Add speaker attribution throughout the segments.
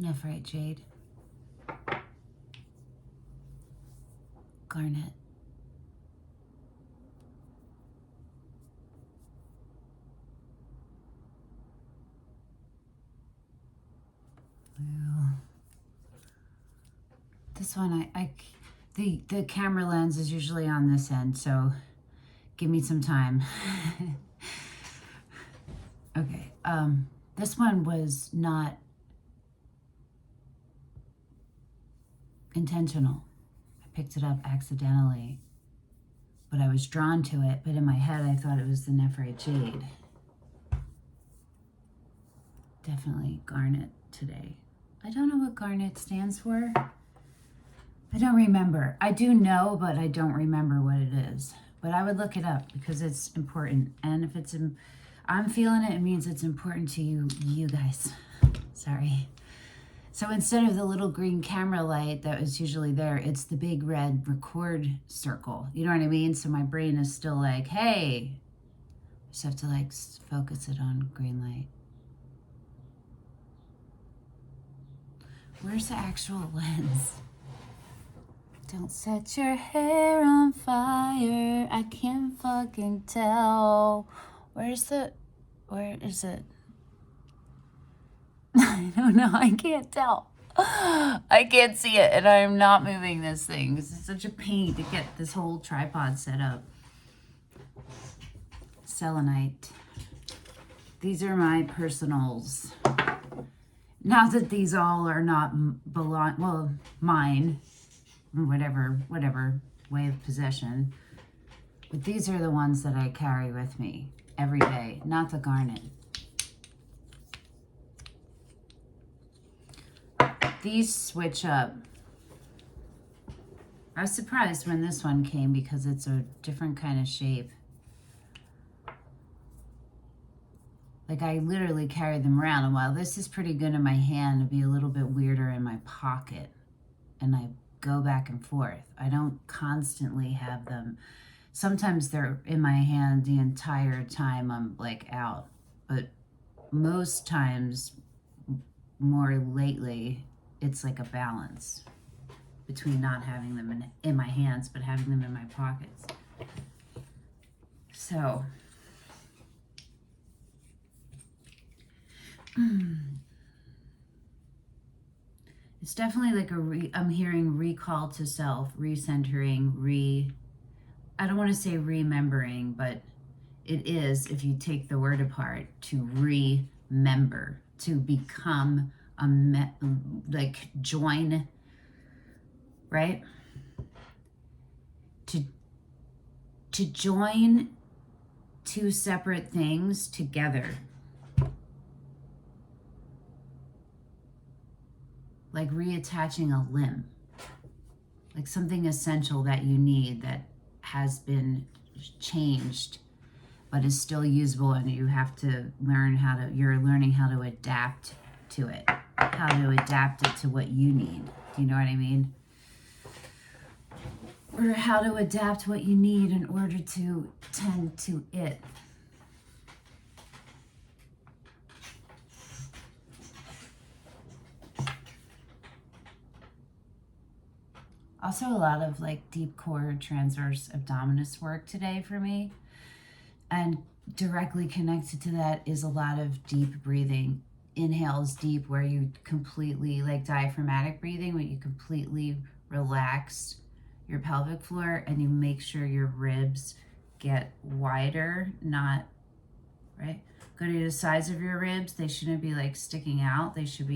Speaker 1: Nephrite jade. Garnet. Blue. This one, the camera lens is usually on this end, so give me some time. Okay, this one was not intentional. I picked it up accidentally, but I was drawn to it, but in my head I thought it was the nephrite jade. Definitely garnet today. I don't know what garnet stands for. I don't remember. I do know, but I don't remember what it is. But I would look it up because it's important. And if it's, I'm feeling it, it means it's important to you guys. Sorry. So instead of the little green camera light that was usually there, it's the big red record circle. You know what I mean? So my brain is still like, hey, I just have to like focus it on green light. Where's the actual lens? Don't set your hair on fire. I can't fucking tell. Where is it? I don't know. I can't tell. I can't see it, and I'm not moving this thing. This is such a pain to get this whole tripod set up. Selenite. These are my personals. Not that these all are not mine. Whatever way of possession. But these are the ones that I carry with me every day, not the garnet. These switch up. I was surprised when this one came because it's a different kind of shape. Like I literally carry them around, and while this is pretty good in my hand, it'd be a little bit weirder in my pocket. And I go back and forth. I don't constantly have them. Sometimes they're in my hand the entire time I'm like out, but most times, more lately, it's like a balance between not having them in my hands but having them in my pockets. So it's definitely like I'm hearing recall to self, recentering, I don't want to say remembering, but it is, if you take the word apart, to remember, to become like join, right? To join two separate things together. Like reattaching a limb, like something essential that you need that has been changed but is still usable, and you have to learn you're learning how to adapt to it, how to adapt it to what you need. Do you know what I mean? Or how to adapt what you need in order to tend to it. Also a lot of like deep core transverse abdominis work today for me. And directly connected to that is a lot of deep breathing. Inhales deep, where you completely, like diaphragmatic breathing, where you completely relax your pelvic floor and you make sure your ribs get wider, not, right? Go to the sides of your ribs. They shouldn't be like sticking out. You should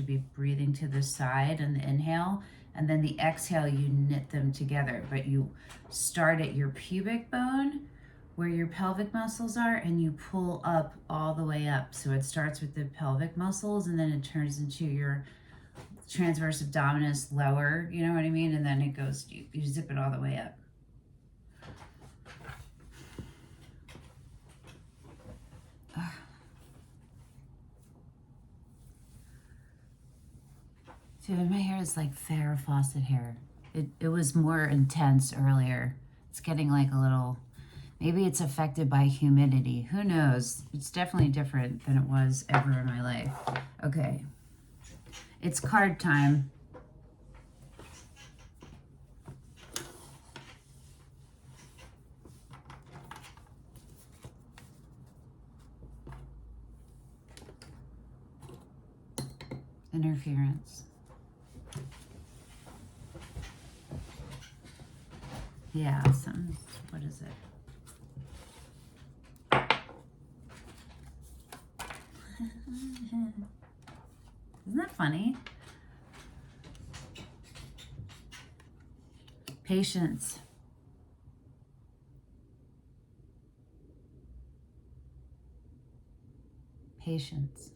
Speaker 1: be breathing to the side on the inhale. And then the exhale, you knit them together. But you start at your pubic bone, where your pelvic muscles are, and you pull up all the way up. So it starts with the pelvic muscles, and then it turns into your transverse abdominis lower, you know what I mean? And then it goes, you zip it all the way up. Dude, my hair is like Farrah Fawcett hair. It was more intense earlier. It's getting like a little, maybe it's affected by humidity. Who knows? It's definitely different than it was ever in my life. Okay. It's card time. Interference. Yeah, what is it? Isn't that funny? Patience. Patience.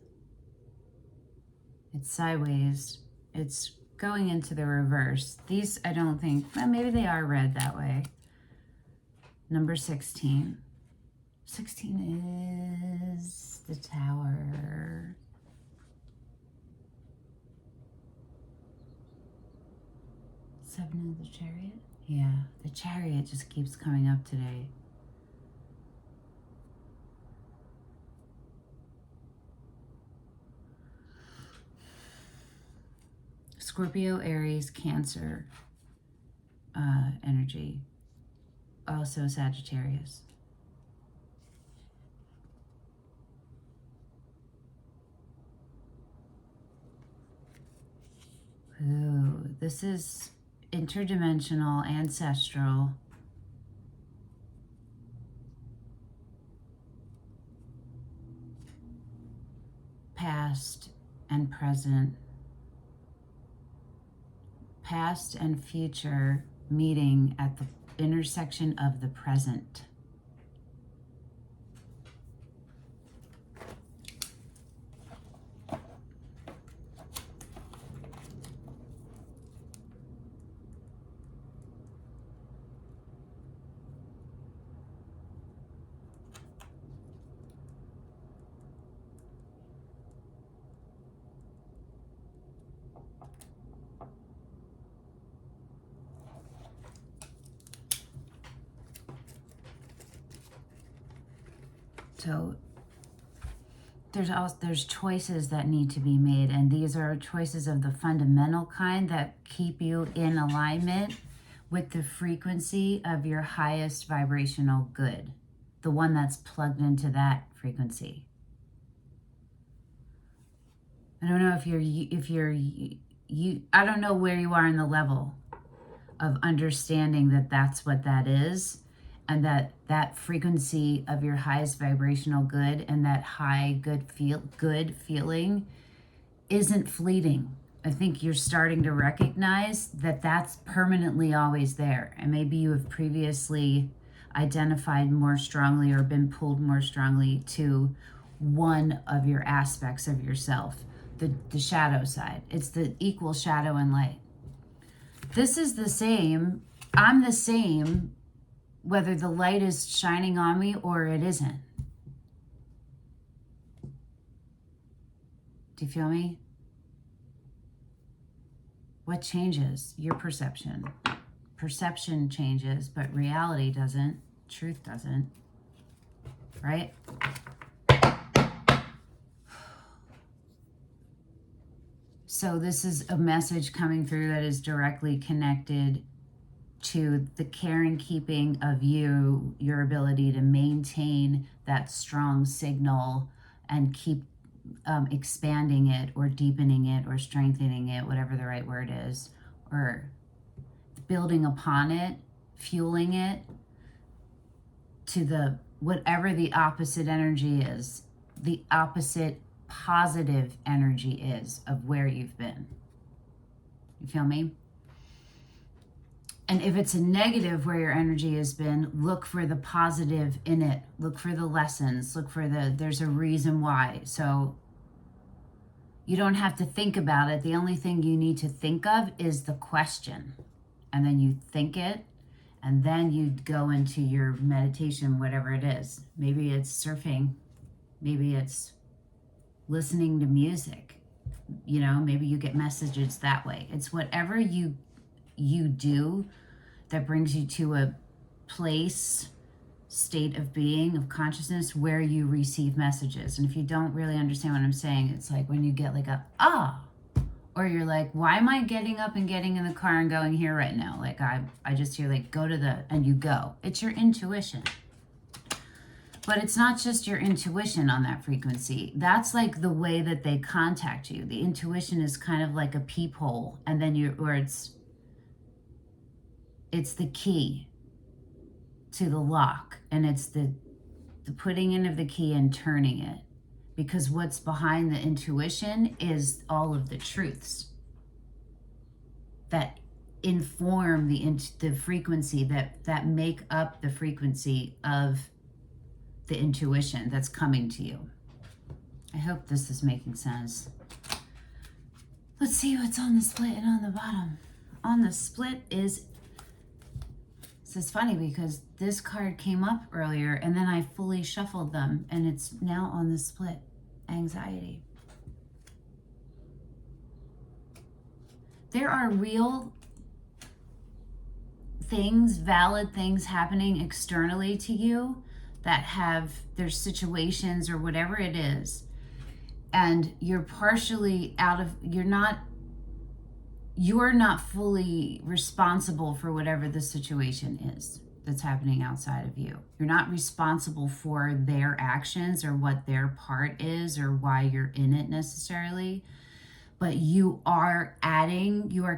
Speaker 1: It's sideways. It's going into the reverse. These, I don't think, well, maybe they are read that way. Number 16. 16 is the Tower. Seven of the Chariot? Yeah, the Chariot just keeps coming up today. Scorpio, Aries, Cancer energy. Also Sagittarius. Ooh, this is interdimensional, ancestral. Past and present. Past and future meeting at the intersection of the present. So there's choices that need to be made, and these are choices of the fundamental kind that keep you in alignment with the frequency of your highest vibrational good, the one that's plugged into that frequency. I don't know I don't know where you are in the level of understanding that that's what that is, and that frequency of your highest vibrational good and that high good feeling isn't fleeting. I think you're starting to recognize that that's permanently always there, and maybe you have previously identified more strongly or been pulled more strongly to one of your aspects of yourself, the shadow side. It's the equal shadow and light. This is the same. I'm the same whether the light is shining on me or it isn't. Do you feel me? What changes? Your perception. Perception changes, but reality doesn't. Truth doesn't. Right? So this is a message coming through that is directly connected to the care and keeping of you, your ability to maintain that strong signal and keep expanding it or deepening it or strengthening it, whatever the right word is, or building upon it, fueling it to the whatever the opposite energy is, the opposite positive energy is of where you've been. You feel me? And if it's a negative where your energy has been, look for the positive in it. Look for the lessons. Look for there's a reason why. So you don't have to think about it. The only thing you need to think of is the question. And then you think it, and then you go into your meditation, whatever it is. Maybe it's surfing. Maybe it's listening to music. You know, maybe you get messages that way. It's whatever you do that brings you to a place, state of being, of consciousness where you receive messages. And if you don't really understand what I'm saying, it's like when you get like a ah, Or you're like, why am I getting up and getting in the car and going here right now? Like I just hear like, go to the, and you go. It's your intuition. But it's not just your intuition on that frequency. That's like the way that they contact you. The intuition is kind of like a peephole, and then or it's the key to the lock, and it's the putting in of the key and turning it. Because what's behind the intuition is all of the truths that inform the frequency, that make up the frequency of the intuition that's coming to you. I hope this is making sense. Let's see what's on the split and on the bottom. On the split is, this is funny because this card came up earlier and then I fully shuffled them, and it's now on the split. Anxiety. There are real things, valid things happening externally to you that there's situations or whatever it is, and you're partially you're not fully responsible for whatever the situation is that's happening outside of you. You're not responsible for their actions or what their part is or why you're in it necessarily, but you are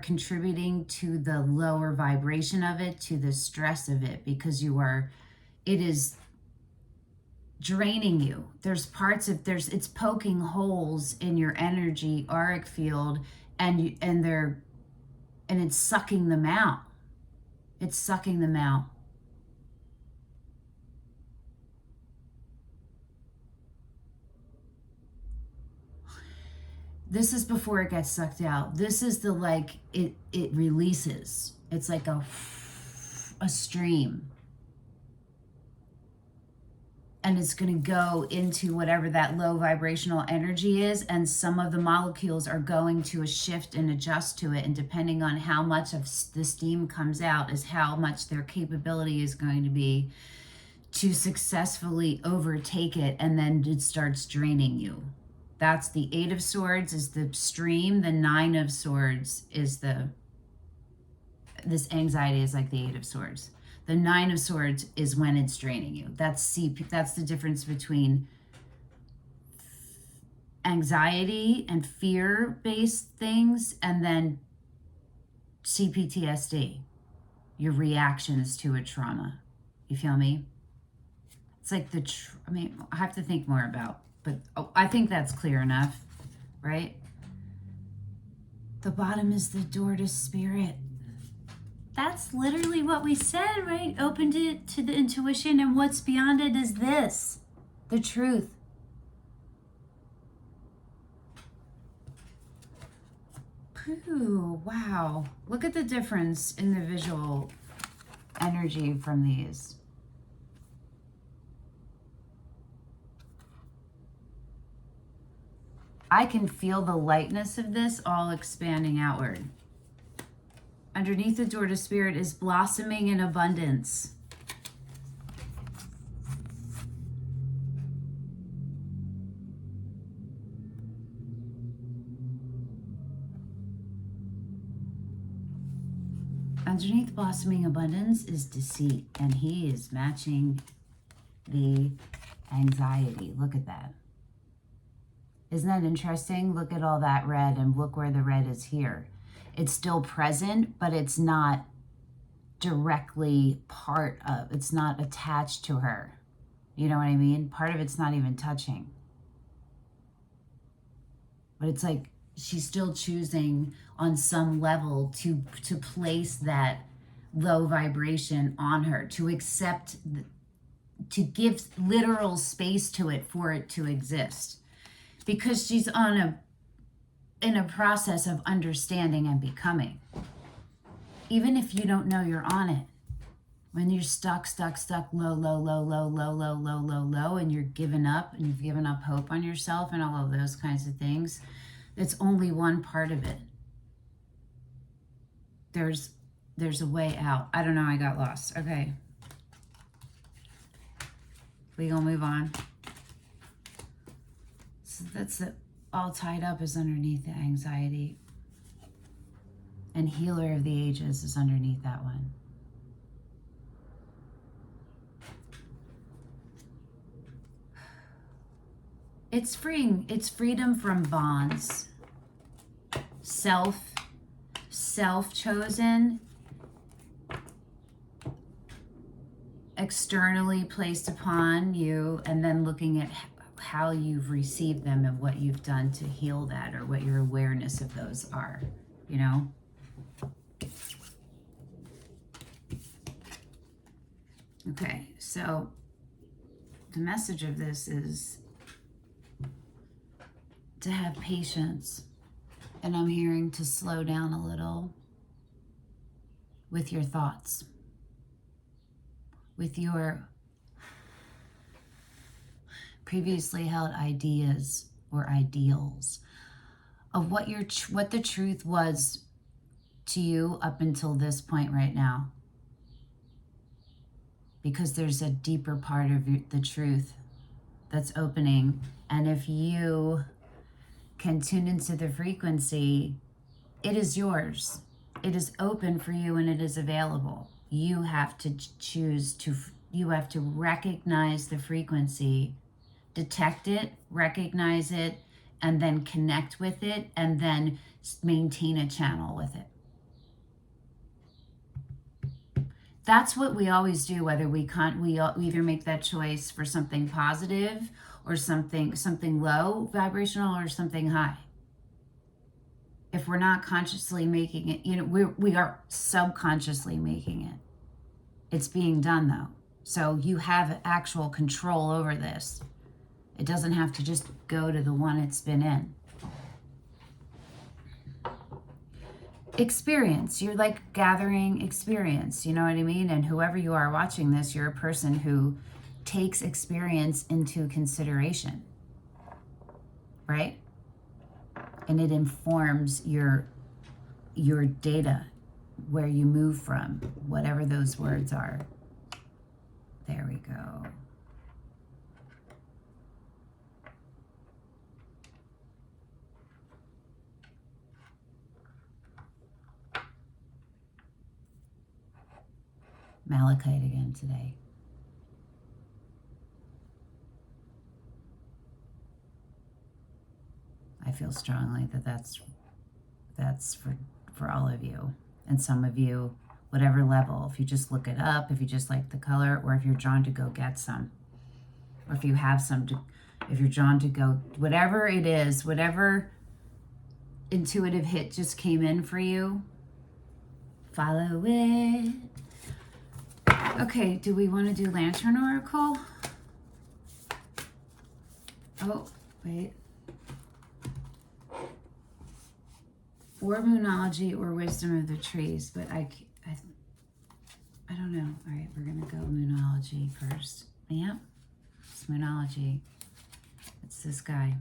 Speaker 1: contributing to the lower vibration of it, to the stress of it, because it is draining you. It's poking holes in your energy auric field, and it's sucking them out. It's sucking them out. This is before it gets sucked out. This is it releases. It's like a stream. And it's going to go into whatever that low vibrational energy is, and some of the molecules are going to shift and adjust to it, and depending on how much of the steam comes out is how much their capability is going to be to successfully overtake it, and then it starts draining you. That's the 8 of Swords is the stream. The 9 of Swords is this anxiety is like the 8 of Swords. The 9 of Swords is when it's draining you. That's the difference between anxiety and fear-based things, and then CPTSD, your reactions to a trauma. You feel me? It's like I have to think more about, but I think that's clear enough, right? The bottom is the door to spirit. That's literally what we said, right? Opened it to the intuition, and what's beyond it is this, the truth. Ooh, wow. Look at the difference in the visual energy from these. I can feel the lightness of this all expanding outward. Underneath the door to spirit is blossoming in abundance. Underneath blossoming abundance is deceit, and he is matching the anxiety. Look at that. Isn't that interesting? Look at all that red, and look where the red is here. It's still present, but it's not directly it's not attached to her. You know what I mean? Part of it's not even touching. But it's like she's still choosing on some level to place that low vibration on her, to accept, to give literal space to it for it to exist. Because she's in a process of understanding and becoming. Even if you don't know you're on it, when you're stuck, low, and you're given up, and you've given up hope on yourself and all of those kinds of things, it's only one part of it. There's a way out. I don't know, I got lost. Okay. We gonna move on. So that's it. All tied up is underneath the anxiety. And Healer of the Ages is underneath that one. It's freeing. It's freedom from bonds. Self-chosen, externally placed upon you, and then looking at how you've received them and what you've done to heal that, or what your awareness of those are, you know? Okay, so the message of this is to have patience. And I'm hearing to slow down a little with your thoughts, with your previously held ideas or ideals of what the truth was to you up until this point right now. Because there's a deeper part of the truth that's opening. And if you can tune into the frequency, it is yours. It is open for you and it is available. You have to you have to recognize the frequency, detect it, recognize it, and then connect with it, and then maintain a channel with it. That's what we always do, whether we either make that choice for something positive or something low vibrational or something high. If we're not consciously making it, we are subconsciously making it. It's being done though. So you have actual control over this. It doesn't have to just go to the one it's been in. Experience. You're like gathering experience, you know what I mean? And whoever you are watching this, you're a person who takes experience into consideration, right? And it informs your data, where you move from, whatever those words are. There we go. Malachite again today. I feel strongly that that's for all of you. And some of you, whatever level, if you just look it up, if you just like the color, or if you're drawn to go get some, or if you have some, if you're drawn to go, whatever it is, whatever intuitive hit just came in for you, follow it. Okay, do we want to do Lantern Oracle? Oh, wait. Or Moonology or Wisdom of the Trees, but I don't know. All right, we're going to go Moonology first. Yep, it's Moonology. It's this guy.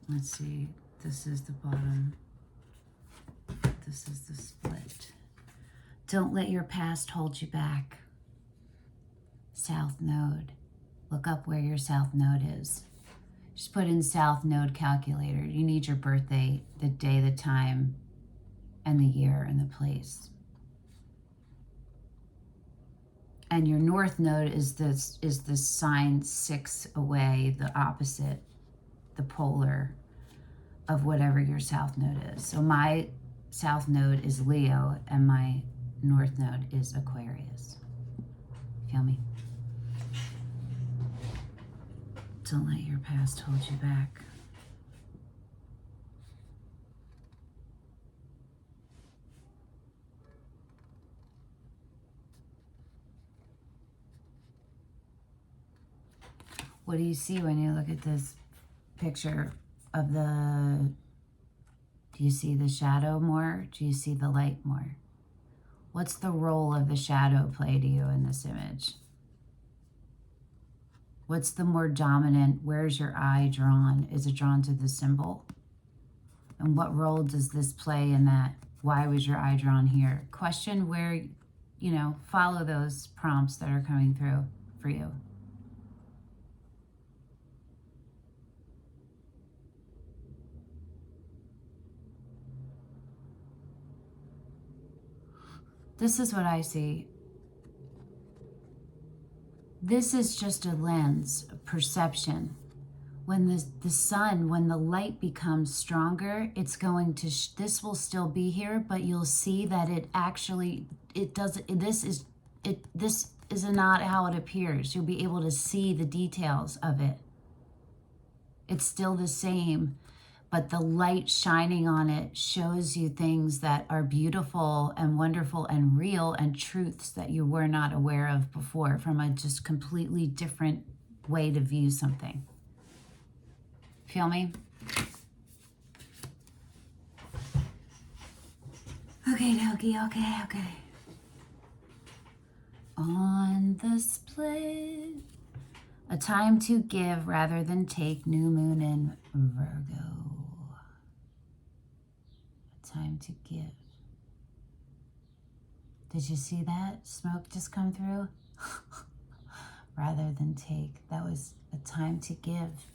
Speaker 1: Let's see. This is the bottom. This is the split. Don't let your past hold you back. South Node. Look up where your South Node is. Just put in South Node calculator. You need your birthday, the day, the time, and the year and the place. And your North Node is the sign 6 away, the opposite, the polar of whatever your South Node is. So my South Node is Leo and my North Node is Aquarius. Feel me? Don't let your past hold you back. What do you see when you look at this picture of do you see the shadow more? Do you see the light more? What's the role of the shadow play to you in this image? What's the more dominant? Where's your eye drawn? Is it drawn to the symbol? And what role does this play in that? Why was your eye drawn here? Question where, follow those prompts that are coming through for you. This is what I see. This is just a lens, a perception. When the sun, when the light becomes stronger, it's going to, this will still be here, but you'll see that it actually, it doesn't, this is not how it appears. You'll be able to see the details of it. It's still the same, but the light shining on it shows you things that are beautiful and wonderful and real, and truths that you were not aware of before, from a just completely different way to view something. Feel me? Okay, okay. On the split, a time to give rather than take, new moon in Virgo. A time to give. Did you see that smoke just come through? Rather than take. That was a time to give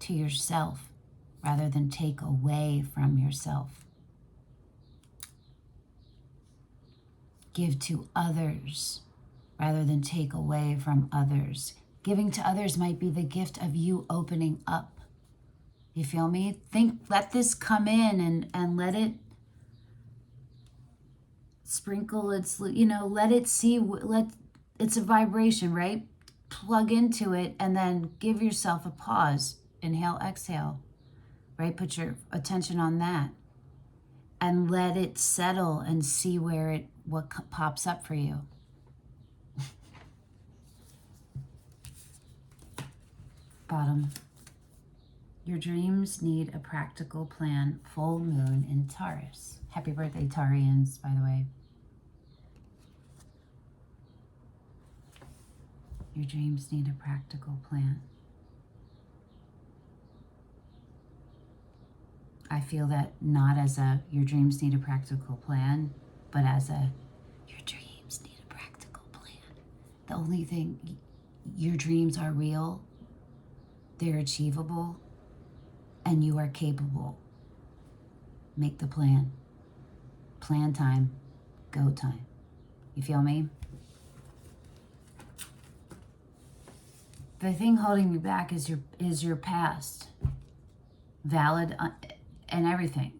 Speaker 1: to yourself rather than take away from yourself. Give to others rather than take away from others. Giving to others might be the gift of you opening up. You feel me? Let this come in and let it sprinkle its, let it see, it's a vibration, right? Plug into it and then give yourself a pause. Inhale, exhale, right? Put your attention on that and let it settle and see what pops up for you. Bottom. Your dreams need a practical plan. Full moon in Taurus. Happy birthday, Taurians, by the way. Your dreams need a practical plan. I feel that not as your dreams need a practical plan, but as your dreams need a practical plan. The only thing, your dreams are real, they're achievable, and you are capable. Make the plan. Plan time, go time. You feel me? The thing holding you back is your past. Valid and everything,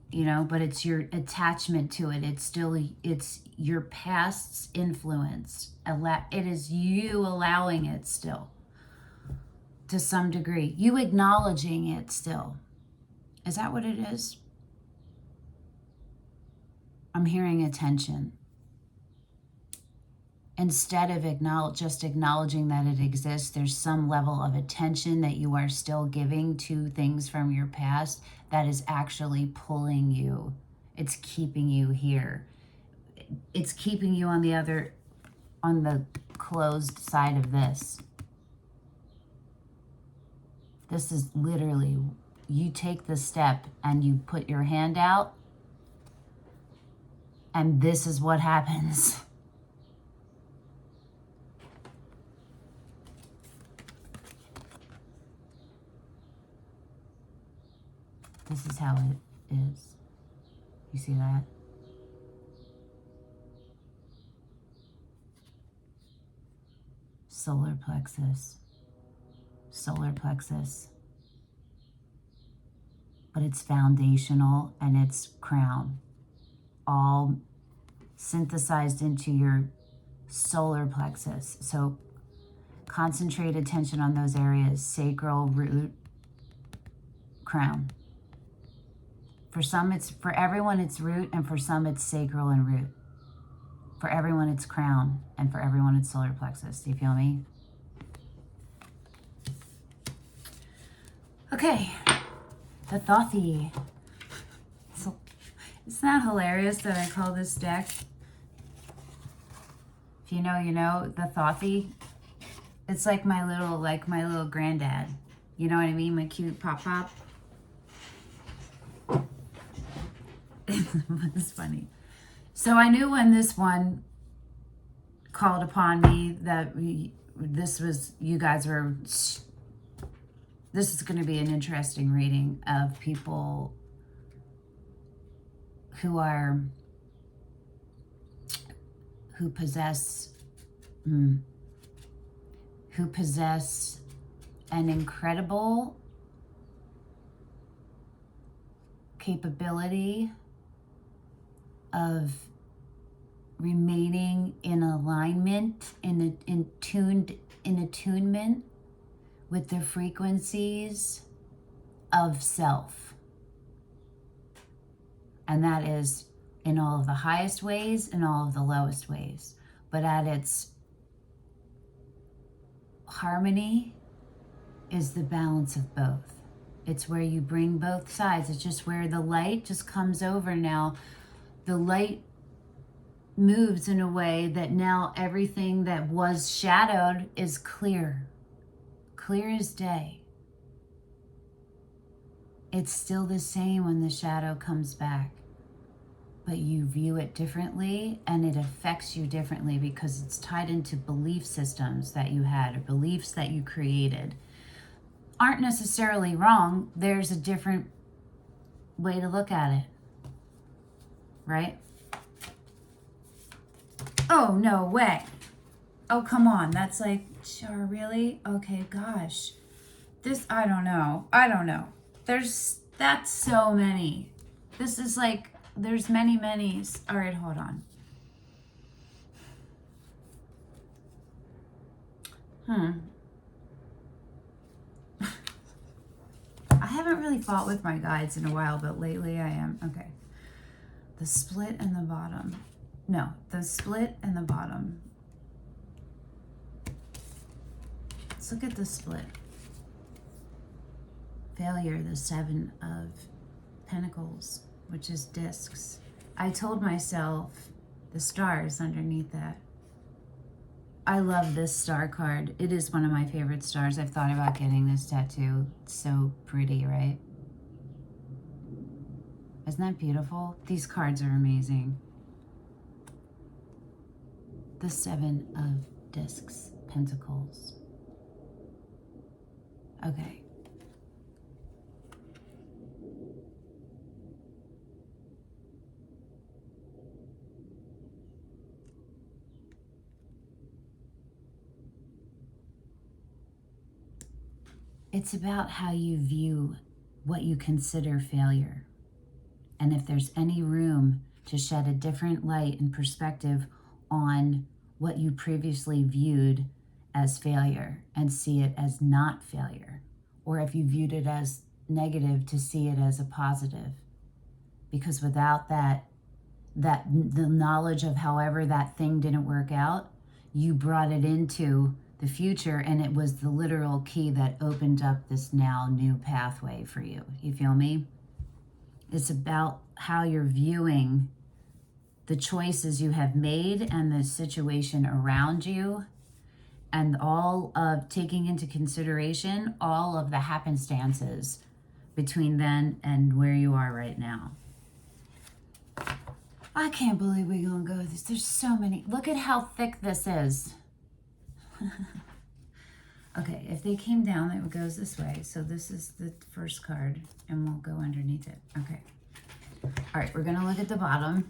Speaker 1: but it's your attachment to it. It's your past's influence. It is you allowing it still, to some degree. You acknowledging it still. Is that what it is? I'm hearing attention. Instead of just acknowledging that it exists, there's some level of attention that you are still giving to things from your past that is actually pulling you. It's keeping you here. It's keeping you on the closed side of this. This is literally, you take the step and you put your hand out, and this is what happens. This is how it is. You see that? Solar plexus. But it's foundational and it's crown. All synthesized into your solar plexus. So concentrate attention on those areas: sacral, root, crown. For everyone it's root, and for some it's sacral and root. For everyone it's crown, and for everyone it's solar plexus. Do you feel me? Okay, the Thothy. So, isn't that hilarious that I call this deck? If you know, you know, the Thothy. It's like my little granddad. You know what I mean? My cute pop. It's funny. So I knew when this one called upon me that this is going to be an interesting reading of people who are who possess an incredible capability of remaining in alignment, in attunement with the frequencies of self. And that is in all of the highest ways and all of the lowest ways. But at its harmony is the balance of both. It's where you bring both sides. It's just where the light just comes over now. The light moves in a way that now everything that was shadowed is clear as day. It's still the same when the shadow comes back, but you view it differently and it affects you differently because it's tied into belief systems that you had or beliefs that you created. Aren't necessarily wrong. There's a different way to look at it, right? Oh, no way. Oh, come on. That's like, sure, really? Okay, gosh. This, I don't know. That's so many. This is like, there's many's. All right, hold on. I haven't really fought with my guides in a while, but lately I am. Okay. The split and the bottom. No, the split and the bottom. Let's look at the split. Failure, the 7 of Pentacles, which is discs. I told myself the stars underneath that. I love this star card. It is one of my favorite stars. I've thought about getting this tattoo. It's so pretty, right? Isn't that beautiful? These cards are amazing. The 7 of discs, Pentacles. Okay. It's about how you view what you consider failure. And if there's any room to shed a different light and perspective on what you previously viewed as failure and see it as not failure. Or if you viewed it as negative, to see it as a positive. Because without that the knowledge of however that thing didn't work out, you brought it into the future, and it was the literal key that opened up this now new pathway for you. You feel me? It's about how you're viewing the choices you have made and the situation around you, and all of taking into consideration all of the happenstances between then and where you are right now. I can't believe we're gonna go with this. There's so many. Look at how thick this is. Okay, if they came down, it goes this way. So this is the first card, and we'll go underneath it. Okay. All right, we're gonna look at the bottom.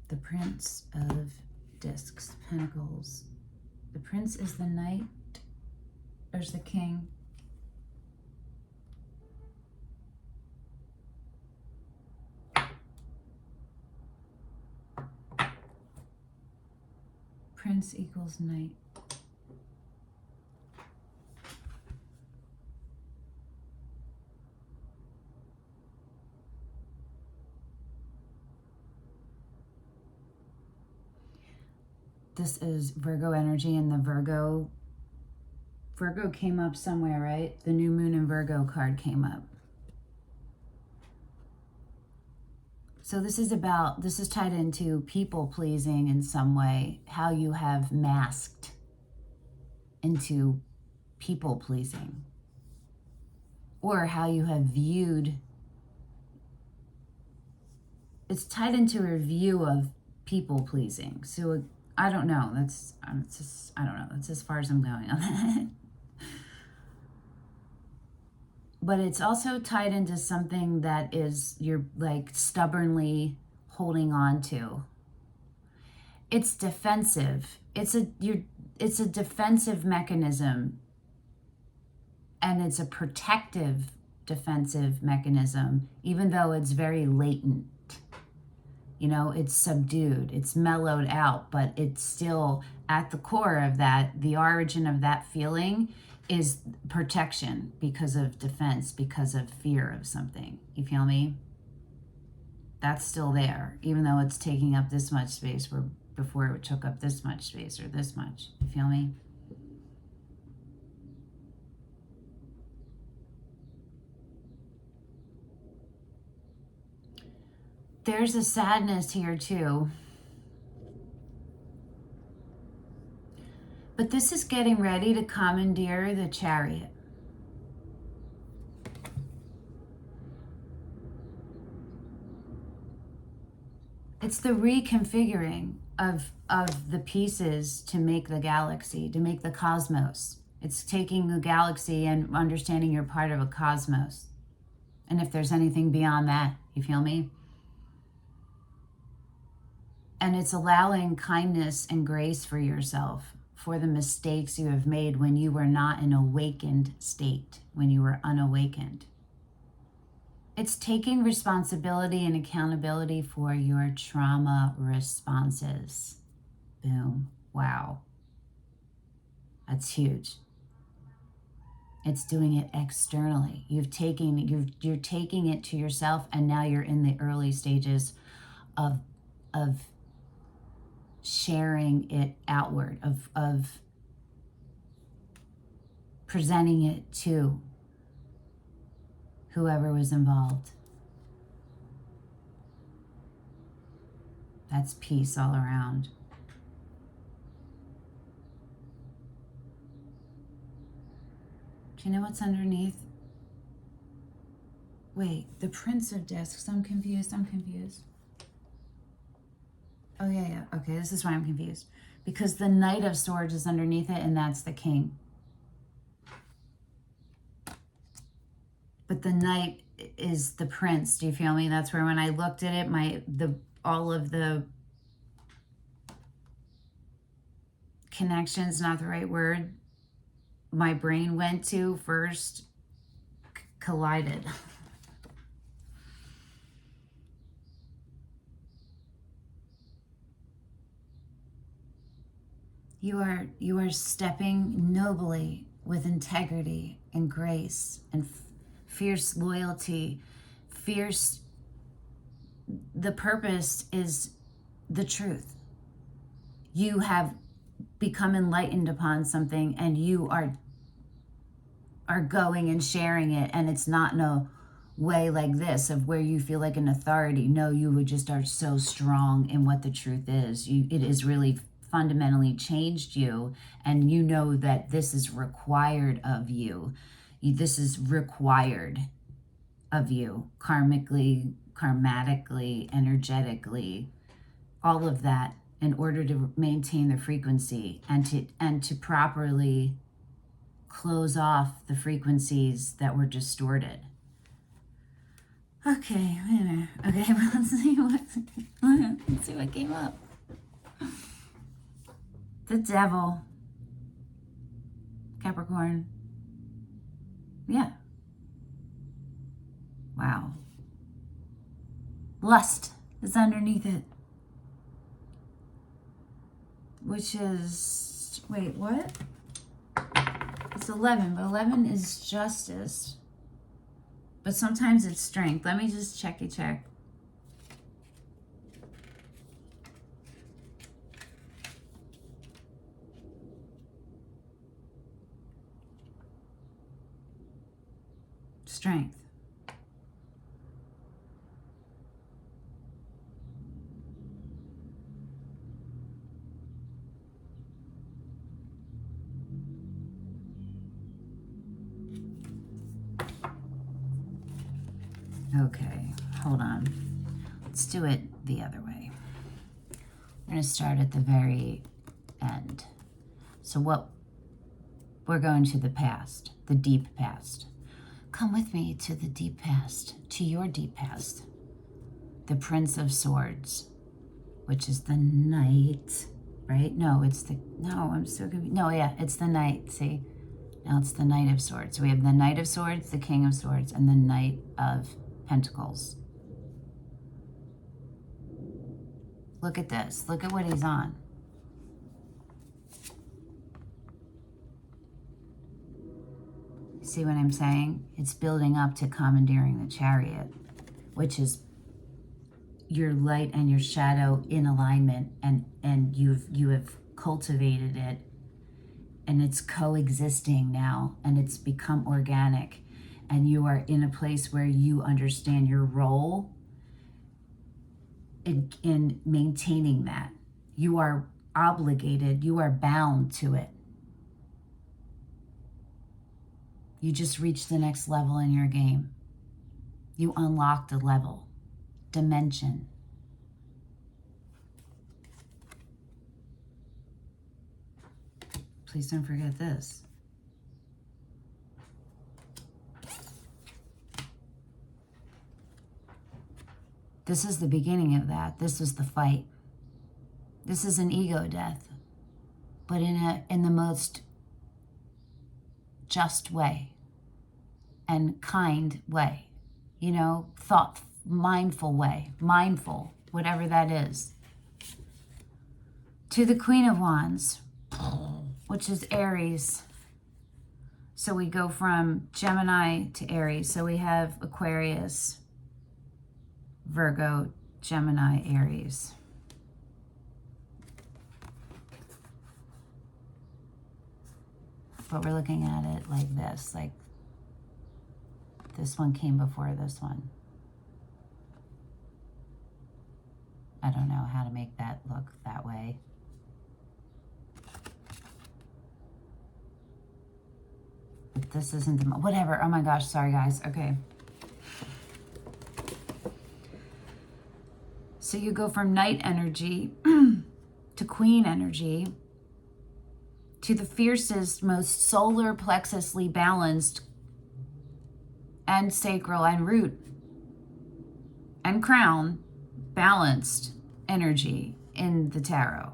Speaker 1: The Prince of Discs, Pentacles. The Prince is the Knight. There's the King. Prince equals Knight. This is Virgo energy, and the Virgo came up somewhere, right? The new moon and Virgo card came up. So this is tied into people pleasing in some way, how you have masked into people pleasing, or how you have viewed. It's tied into a view of people pleasing. So I don't know. I don't know. That's as far as I'm going on that. but it's also tied into something that is you're like stubbornly holding on to. It's defensive. It's a defensive mechanism, and it's a protective defensive mechanism, even though it's very latent. You know, it's subdued, it's mellowed out, but it's still at the core of that. The origin of that feeling is protection because of defense, because of fear of something. You feel me? That's still there, even though it's taking up this much space where before it took up this much space or this much. You feel me? There's a sadness here too. But this is getting ready to commandeer the Chariot. It's the reconfiguring of the pieces to make the galaxy, to make the cosmos. It's taking the galaxy and understanding you're part of a cosmos. And if there's anything beyond that, you feel me? And it's allowing kindness and grace for yourself for the mistakes you have made when you were not in awakened state, when you were unawakened. It's taking responsibility and accountability for your trauma responses. Boom. Wow. That's huge. It's doing it externally. You're taking it to yourself, and now you're in the early stages of sharing it outward, of presenting it to whoever was involved. That's peace all around. Do you know what's underneath? Wait, the Prince of Discs. I'm confused. Oh, yeah. Okay, this is why I'm confused. Because the Knight of Swords is underneath it, and that's the King. But the Knight is the Prince. Do you feel me? That's where when I looked at it, all of the connections, not the right word, my brain went to first collided. You are stepping nobly with integrity and grace and fierce loyalty. The purpose is the truth. You have become enlightened upon something, and you are going and sharing it, and it's not in a way like this of where you feel like an authority. No, you would just are so strong in what the truth is. It is really fundamentally changed you, and you know that this is required of you. This is required of you karmically, energetically, all of that, in order to maintain the frequency and to properly close off the frequencies that were distorted. Okay, wait a minute. Okay, let's see what came up. The Devil. Capricorn. Yeah. Wow. Lust is underneath it. Which is, wait, what? It's 11, but 11 is justice. But sometimes it's strength. Let me just check. Strength. Okay, hold on. Let's do it the other way. We're going to start at the very end. So we're going to the past, the deep past. Come with me to the deep past, to your deep past. The Prince of Swords, which is the Knight, right? No, it's the, no, I'm so confused. No, yeah, it's the Knight, see? Now it's the Knight of Swords. So we have the Knight of Swords, the King of Swords, and the Knight of Pentacles. Look at this. Look at what he's on. See what I'm saying? It's building up to commandeering the Chariot, which is your light and your shadow in alignment, and you have cultivated it, and it's coexisting now, and it's become organic, and you are in a place where you understand your role in maintaining that. You are obligated, you are bound to it. You just reached the next level in your game. You unlocked a level, dimension. Please don't forget this. This is the beginning of that. This is the fight. This is an ego death, but in the most just way and kind way, you know, mindful way, mindful, whatever that is. To the Queen of Wands, which is Aries. So we go from Gemini to Aries. So we have Aquarius, Virgo, Gemini, Aries. But we're looking at it like this, like this one came before this one. I don't know how to make that look that way. But this isn't the, whatever. Oh my gosh, sorry guys. Okay. So you go from Knight energy to Queen energy to the fiercest, most solar plexusly balanced and sacral and root and crown balanced energy in the tarot.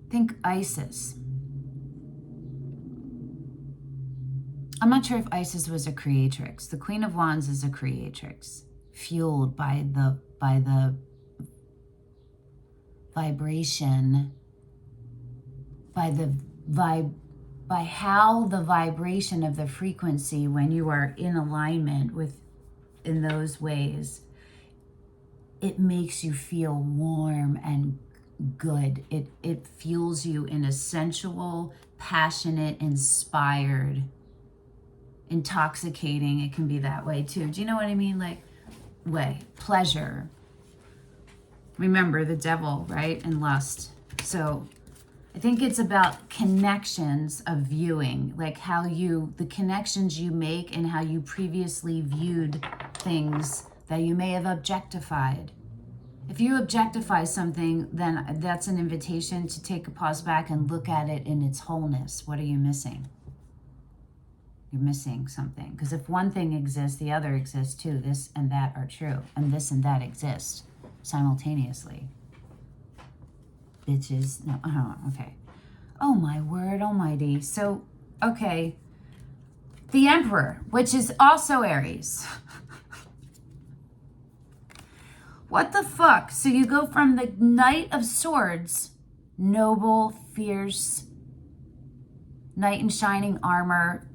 Speaker 1: Think Isis. I'm not sure if Isis was a creatrix. The Queen of Wands is a creatrix, fueled by the vibration, by how the vibration of the frequency, when you are in alignment with, in those ways, it makes you feel warm and good. It fuels you in a sensual, passionate, inspired, intoxicating, it can be that way too. Do you know what I mean? Like, way, pleasure. Remember the devil, right? And lust. So I think it's about connections of viewing, like how the connections you make and how you previously viewed things that you may have objectified. If you objectify something, then that's an invitation to take a pause back and look at it in its wholeness. What are you missing? You're missing something. Because if one thing exists, the other exists too. This and that are true. And this and that exist simultaneously. Bitches. No, okay. Oh my word almighty. So, okay. The Emperor, which is also Aries. What the fuck? So you go from the Knight of Swords, noble, fierce, knight in shining armor,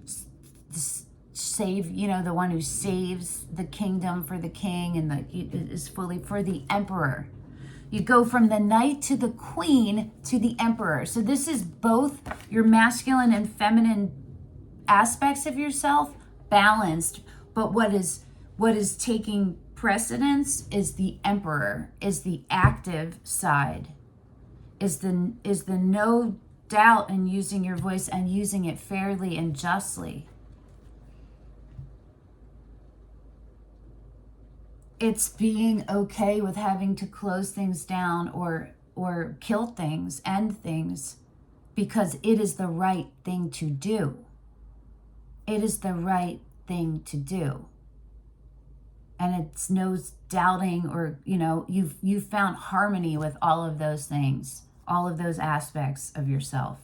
Speaker 1: save, you know, the one who saves the kingdom for the king and is fully for the Emperor. You go from the Knight to the Queen to the Emperor. So this is both your masculine and feminine aspects of yourself balanced, but what is taking precedence is the Emperor, is the active side, is the no doubt in using your voice and using it fairly and justly. It's being okay with having to close things down or or kill things, end things, because it is the right thing to do. It is the right thing to do. And it's no doubting, or, you've found harmony with all of those things, all of those aspects of yourself.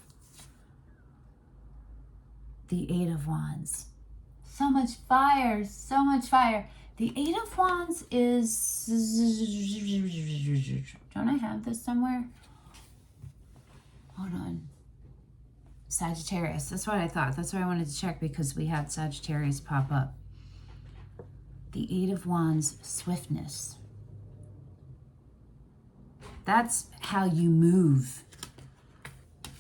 Speaker 1: The Eight of Wands. So much fire, so much fire. The Eight of Wands is, don't I have this somewhere? Hold on. Sagittarius, that's what I thought. That's what I wanted to check, because we had Sagittarius pop up. The Eight of Wands, swiftness. That's how you move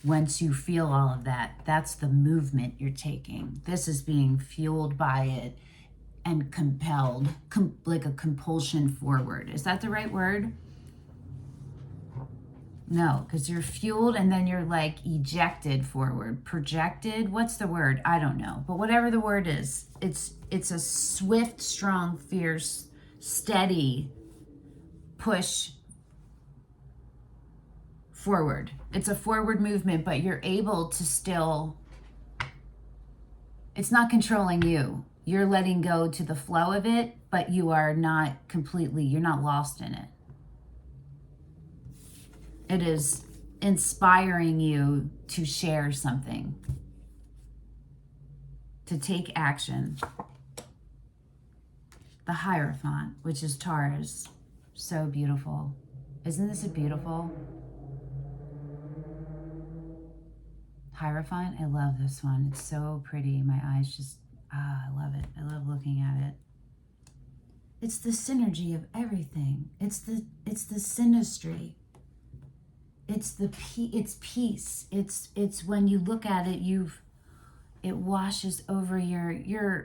Speaker 1: once you feel all of that. That's the movement you're taking. This is being fueled by it and compelled, like a compulsion forward. Is that the right word? No, because you're fueled and then you're like ejected forward, projected. What's the word? I don't know. But whatever the word is, it's a swift, strong, fierce, steady push forward. It's a forward movement, but you're able to still, it's not controlling you. You're letting go to the flow of it, but you are not completely, you're not lost in it. It is inspiring you to share something, to take action. The Hierophant, which is Taurus, so beautiful. Isn't this a beautiful Hierophant? I love this one. It's so pretty. My eyes just, I love it. I love looking at it. It's the synergy of everything. It's the synastry. It's peace. It's when you look at it, it washes over your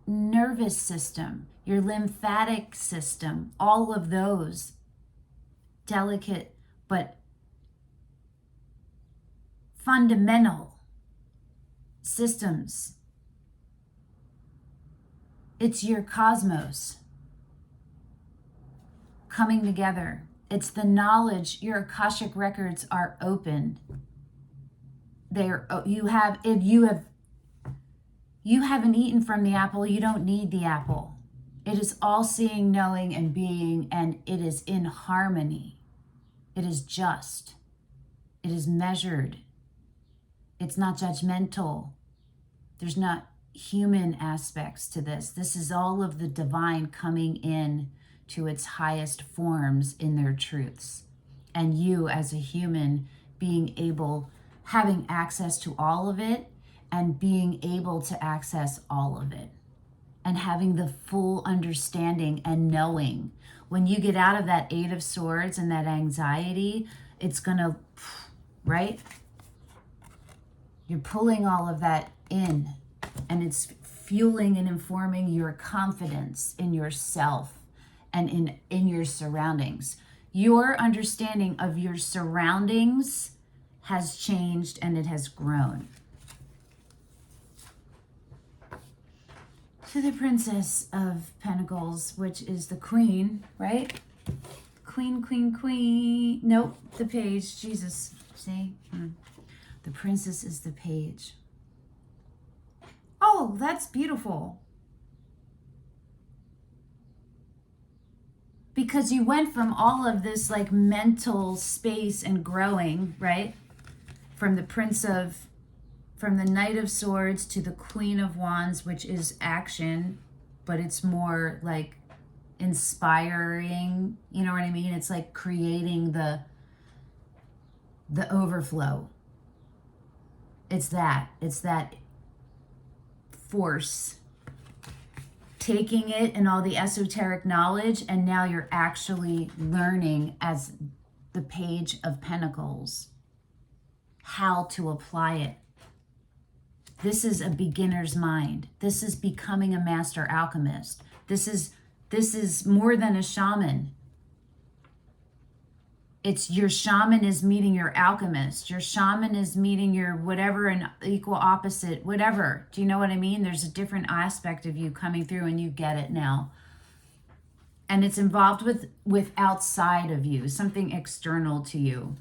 Speaker 1: nervous system, your lymphatic system, all of those delicate but fundamental systems. It's your cosmos coming together. It's the knowledge. Your Akashic records are open. You haven't eaten from the apple, you don't need the apple. It is all seeing, knowing, and being, and it is in harmony. It is just. It is measured. It's not judgmental. There's not human aspects to this. This is all of the divine coming in to its highest forms in their truths. And you as a human having access to all of it, and being able to access all of it, and having the full understanding and knowing. When you get out of that Eight of Swords and that anxiety, it's gonna, right? You're pulling all of that in, and it's fueling and informing your confidence in yourself and in your surroundings. Your understanding of your surroundings has changed, and it has grown. To the Princess of Pentacles, which is the Queen, right? Queen, queen, queen. Nope, the Page. Jesus, see? The Princess is the Page. Oh, that's beautiful. Because you went from all of this like mental space and growing, right? From the Knight of Swords to the Queen of Wands, which is action, but it's more like inspiring, you know what I mean? It's like creating the overflow. It's that force, taking it and all the esoteric knowledge, and now you're actually learning as the Page of Pentacles how to apply it. This is a beginner's mind. This is becoming a master alchemist. This is more than a shaman. It's your shaman is meeting your alchemist. Your shaman is meeting your whatever, an equal opposite, whatever. Do you know what I mean? There's a different aspect of you coming through, and you get it now. And it's involved with outside of you, something external to you,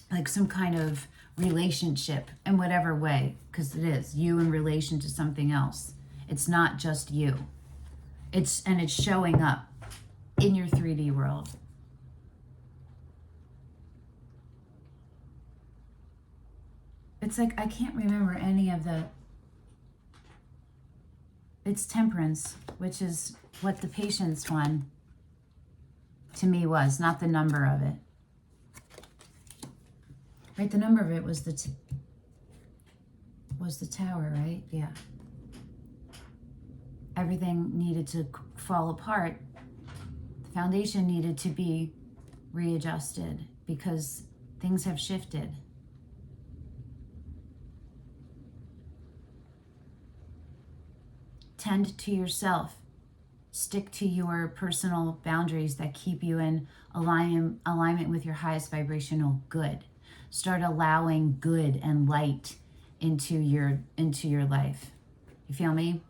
Speaker 1: like some kind of relationship in whatever way, because it is you in relation to something else. It's not just you. It's showing up in your 3D world. It's like I can't remember any of the. It's temperance, which is what the patience one to me was, not the number of it. Right, the number of it was the tower, right? Yeah. Everything needed to fall apart. The foundation needed to be readjusted because things have shifted. Tend to yourself. Stick to your personal boundaries that keep you in alignment with your highest vibrational good. Start allowing good and light into your life. You feel me?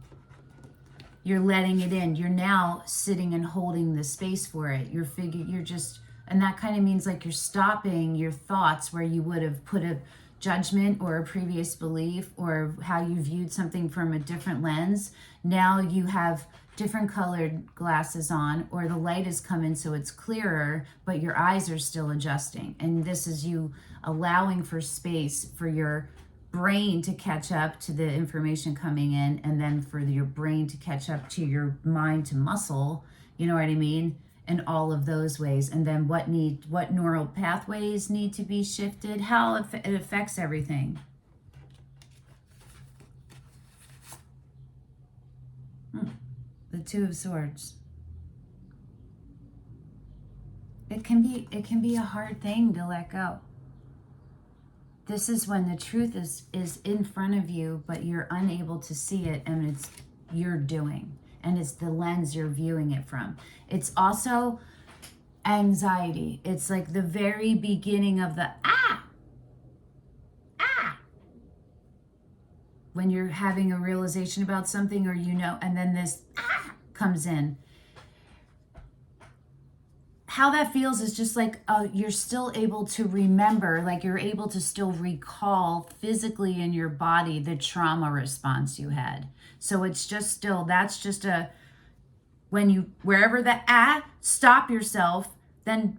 Speaker 1: You're letting it in. You're now sitting and holding the space for it. And that kind of means like you're stopping your thoughts where you would have put a judgment or a previous belief or how you viewed something from a different lens. Now you have different colored glasses on, or the light has come in so it's clearer, but your eyes are still adjusting. And this is you allowing for space for your brain to catch up to the information coming in, and then for your brain to catch up to your mind to muscle, you know what I mean? In all of those ways. And then what neural pathways need to be shifted, how it affects everything. The Two of Swords. It can be a hard thing to let go. This is when the truth is in front of you, but you're unable to see it, and it's you're doing, and it's the lens you're viewing it from. It's also anxiety. It's like the very beginning of the when you're having a realization about something, or and then this comes in. How that feels is just like you're still able to remember, like you're able to still recall physically in your body the trauma response you had. So it's just still, that's just wherever the stop yourself, then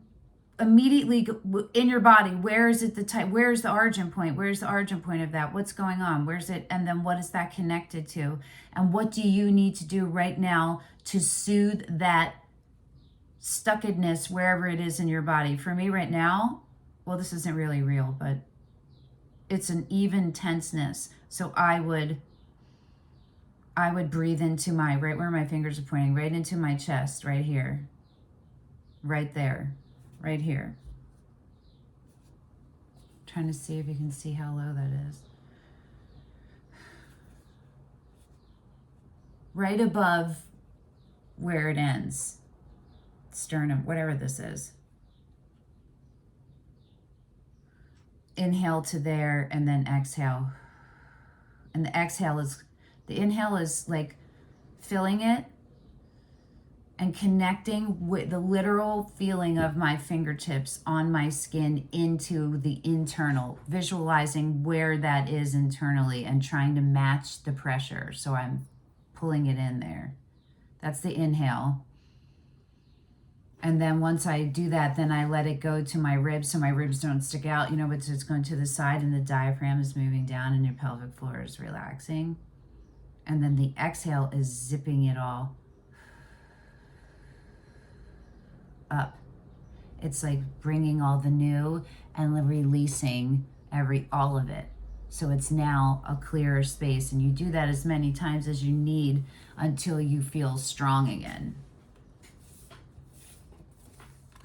Speaker 1: immediately in your body, where is it where's the origin point? Where's the origin point of that? What's going on? Where's it? And then what is that connected to? And what do you need to do right now to soothe that stuckedness wherever it is in your body? For me right now, well, this isn't really real, but it's an even tenseness. So I would breathe into right where my fingers are pointing, right into my chest, right here, right there, right here. Trying to see if you can see how low that is. Right above where it ends. Sternum, whatever this is. Inhale to there and then exhale. And the inhale is like filling it and connecting with the literal feeling of my fingertips on my skin into the internal, visualizing where that is internally and trying to match the pressure. So I'm pulling it in there. That's the inhale. And then once I do that, then I let it go to my ribs so my ribs don't stick out, but it's going to the side and the diaphragm is moving down and your pelvic floor is relaxing. And then the exhale is zipping it all up. It's like bringing all the new and releasing all of it. So it's now a clearer space, and you do that as many times as you need until you feel strong again.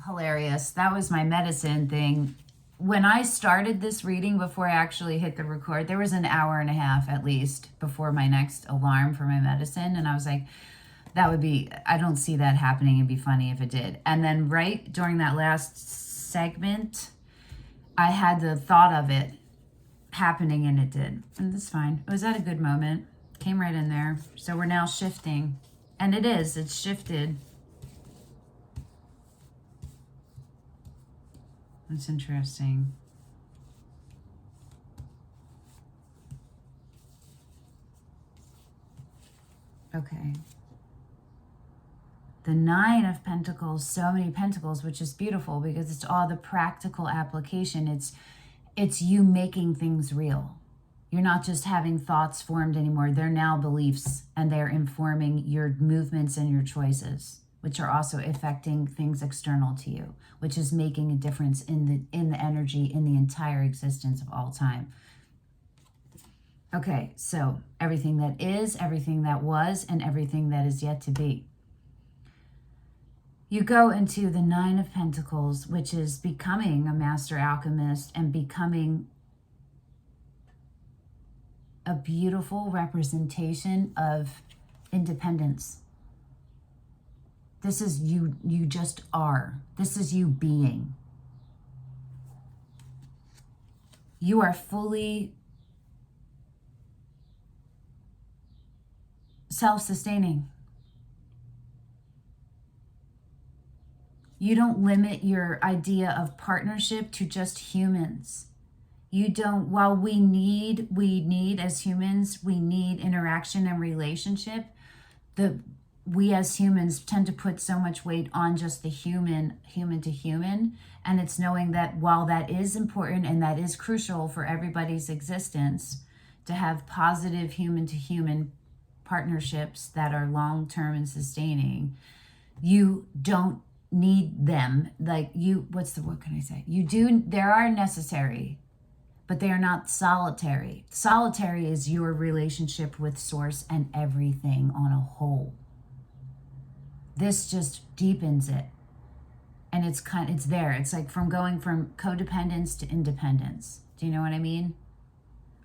Speaker 1: Hilarious. That was my medicine thing. When I started this reading, before I actually hit the record, there was an hour and a half at least before my next alarm for my medicine. And I was like, I don't see that happening. It'd be funny if it did. And then right during that last segment, I had the thought of it happening, and it did. And that's fine. It was at a good moment. Came right in there. So we're now shifting. And it's shifted. That's interesting. Okay. The Nine of Pentacles, so many pentacles, which is beautiful because it's all the practical application. It's you making things real. You're not just having thoughts formed anymore. They're now beliefs, and they're informing your movements and your choices, which are also affecting things external to you, which is making a difference in the energy in the entire existence of all time. Okay, so everything that is, everything that was, and everything that is yet to be. You go into the Nine of Pentacles, which is becoming a master alchemist and becoming a beautiful representation of independence. This is you just are. This is you being. You are fully self-sustaining. You don't limit your idea of partnership to just humans. You don't, while we need as humans, we need interaction and relationship. We as humans tend to put so much weight on just the human to human. And it's knowing that while that is important and that is crucial for everybody's existence, to have positive human to human partnerships that are long-term and sustaining, you don't need them. Like what can I say? There are necessary, but they are not solitary. Solitary is your relationship with source and everything on a whole. This just deepens it. And it's there. It's like from going from codependence to independence. Do you know what I mean?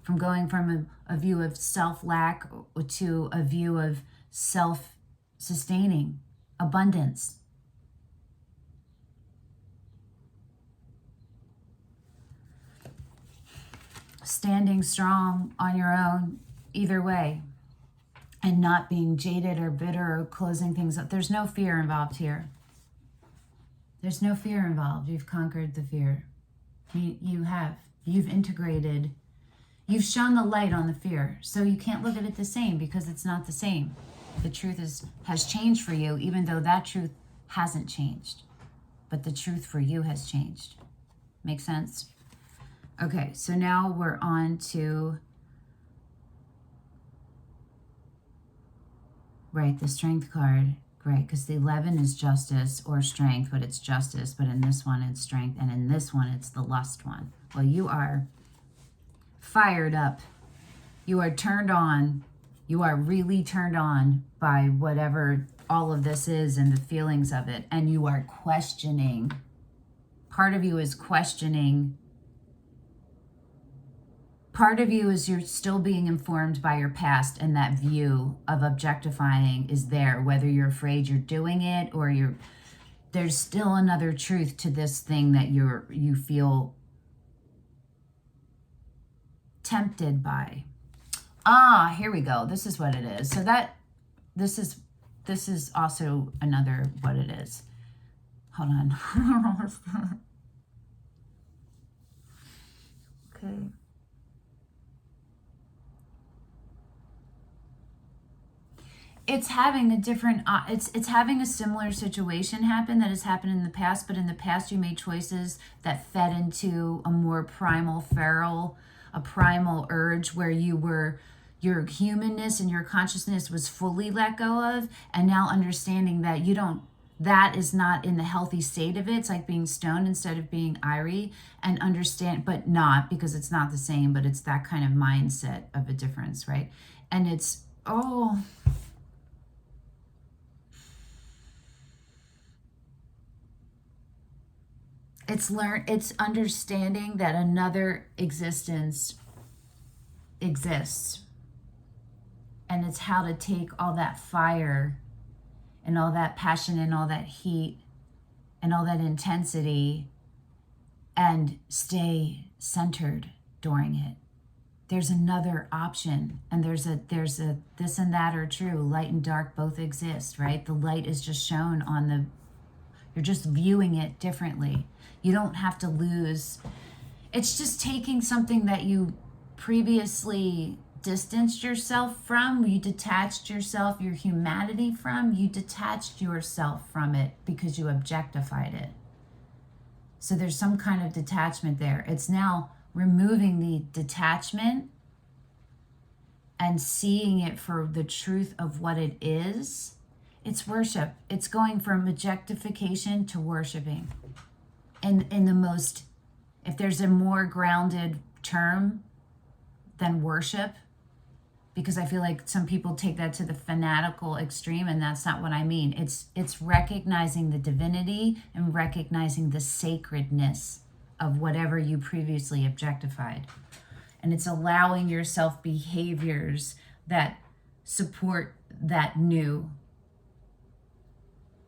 Speaker 1: From going from a view of self-lack to a view of self-sustaining abundance. Standing strong on your own either way, and not being jaded or bitter or closing things up. There's no fear involved here. There's no fear involved. You've conquered the fear. You have. You've integrated. You've shone the light on the fear. So you can't look at it the same because it's not the same. The truth has changed for you, even though that truth hasn't changed. But the truth for you has changed. Make sense? Okay, so now we're on to, right, the Strength card. Great, because the 11 is justice or strength, but it's justice. But in this one, it's strength. And in this one, it's the lust one. Well, you are fired up. You are turned on. You are really turned on by whatever all of this is and the feelings of it. And you are questioning. Part of you is questioning. Part of you is you're still being informed by your past, and that view of objectifying is there, whether you're afraid you're doing it or there's still another truth to this thing that you feel tempted by. Here we go. This is what it is. So this is also another what it is. Hold on. Okay. It's having a different, it's having a similar situation happen that has happened in the past, but in the past you made choices that fed into a more primal, feral, a primal urge where your humanness and your consciousness was fully let go of, and now understanding that that is not in the healthy state of it. It's like being stoned instead of being irie, and understand, but not because it's not the same, but it's that kind of mindset of a difference, right? And it's, it's understanding that another existence exists. And it's how to take all that fire and all that passion and all that heat and all that intensity and stay centered during it. There's another option, and there's a this and that are true. Light and dark both exist, right? The light is just shown on You're just viewing it differently. You don't have to lose. It's just taking something that you previously distanced yourself from, you detached yourself, your humanity from, you detached yourself from it because you objectified it. So there's some kind of detachment there. It's now removing the detachment and seeing it for the truth of what it is. It's worship. It's going from objectification to worshiping. And in the most, if there's a more grounded term than worship, because I feel like some people take that to the fanatical extreme, and that's not what I mean. It's recognizing the divinity and recognizing the sacredness of whatever you previously objectified. And it's allowing yourself behaviors that support that new,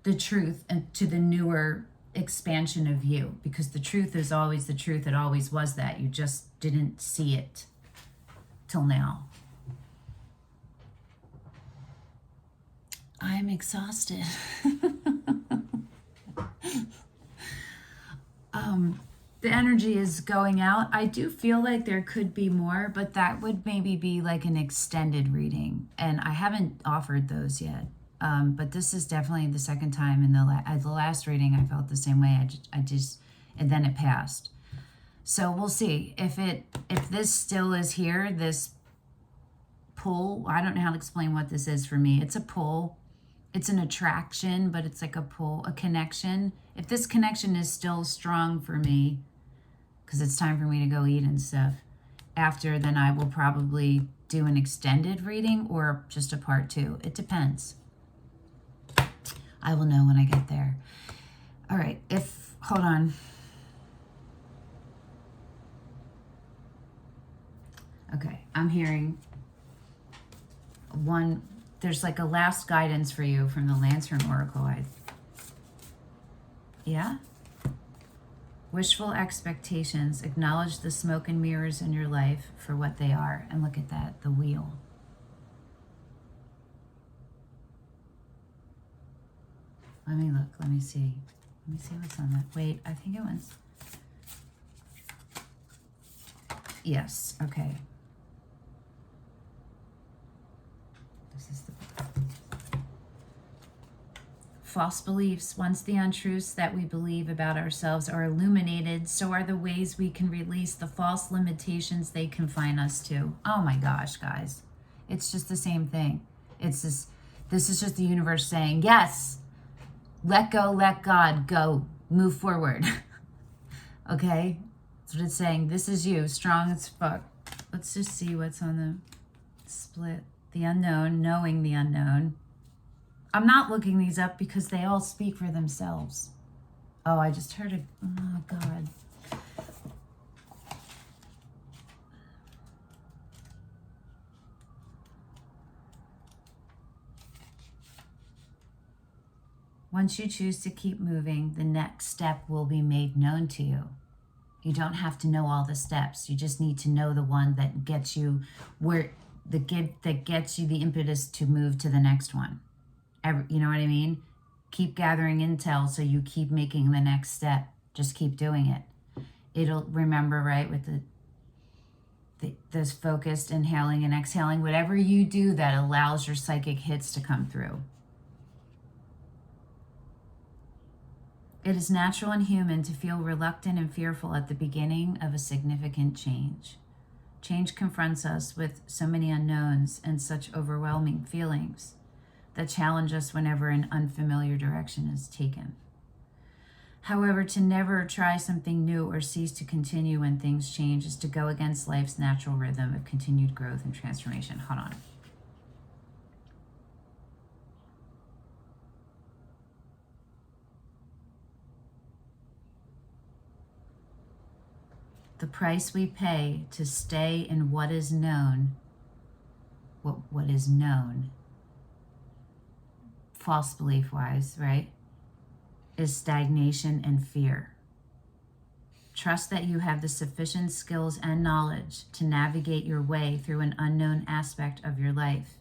Speaker 1: the truth, and to the newer expansion of you, because the truth is always the truth. It always was that. You just didn't see it till now. I'm exhausted. The energy is going out. I do feel like there could be more, but that would maybe be like an extended reading. And I haven't offered those yet. But this is definitely the second time in the last reading I felt the same way. I just and then it passed. So we'll see if this still is here, this pull. I don't know how to explain what this is for me. It's a pull. It's an attraction, but it's like a pull, a connection. If this connection is still strong for me, because it's time for me to go eat and stuff, after, then I will probably do an extended reading or just a part 2. It depends. I will know when I get there. All right, hold on. Okay, I'm hearing one. There's like a last guidance for you from the Lantern Oracle. Yeah? Wishful expectations. Acknowledge the smoke and mirrors in your life for what they are. And look at that, the wheel. Let me look. Let me see. Let me see what's on that. Wait, I think it was. Yes, okay. This is the false beliefs. Once the untruths that we believe about ourselves are illuminated, so are the ways we can release the false limitations they confine us to. Oh my gosh, guys. It's just the same thing. This is just the universe saying, yes, let go, let God go, move forward. Okay? That's what it's saying. This is you, strong as fuck. Let's just see what's on the split. The unknown, knowing the unknown. I'm not looking these up because they all speak for themselves. Oh, I just heard it. Oh, God. Once you choose to keep moving, the next step will be made known to you. You don't have to know all the steps. You just need to know the one that gets you that gets you the impetus to move to the next one. You know what I mean? Keep gathering intel so you keep making the next step. Just keep doing it. It'll, remember, right, with this focused inhaling and exhaling, whatever you do that allows your psychic hits to come through. It is natural and human to feel reluctant and fearful at the beginning of a significant change. Change confronts us with so many unknowns and such overwhelming feelings that challenge us whenever an unfamiliar direction is taken. However, to never try something new or cease to continue when things change is to go against life's natural rhythm of continued growth and transformation. Hold on. The price we pay to stay in what is known, what is known, false belief wise, right, is stagnation and fear. Trust that you have the sufficient skills and knowledge to navigate your way through an unknown aspect of your life.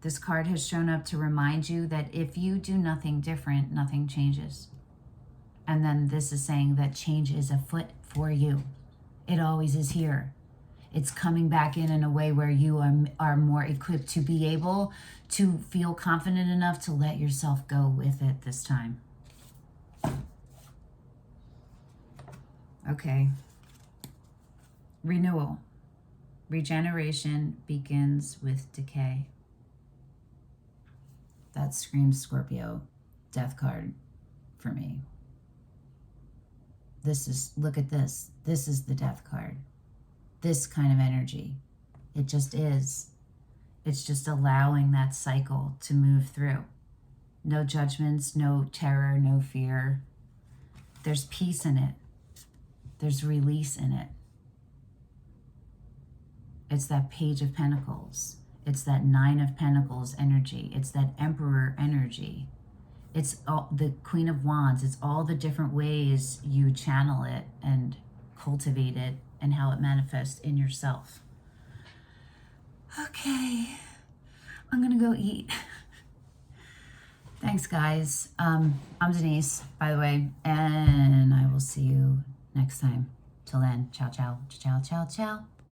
Speaker 1: This card has shown up to remind you that if you do nothing different, nothing changes. And then this is saying that change is afoot for you. It always is here. It's coming back in a way where you are more equipped to be able to feel confident enough to let yourself go with it this time. Okay. Renewal. Regeneration begins with decay. That screams Scorpio death card for me. This is, look at this. This is the death card. This kind of energy. It just is. It's just allowing that cycle to move through. No judgments, no terror, no fear. There's peace in it. There's release in it. It's that Page of Pentacles. It's that Nine of Pentacles energy. It's that Emperor energy. It's all, the Queen of Wands. It's all the different ways you channel it and cultivate it and how it manifests in yourself. Okay, I'm gonna go eat. Thanks, guys. I'm Denise, by the way, and I will see you next time. Till then, ciao, ciao, ciao, ciao, ciao.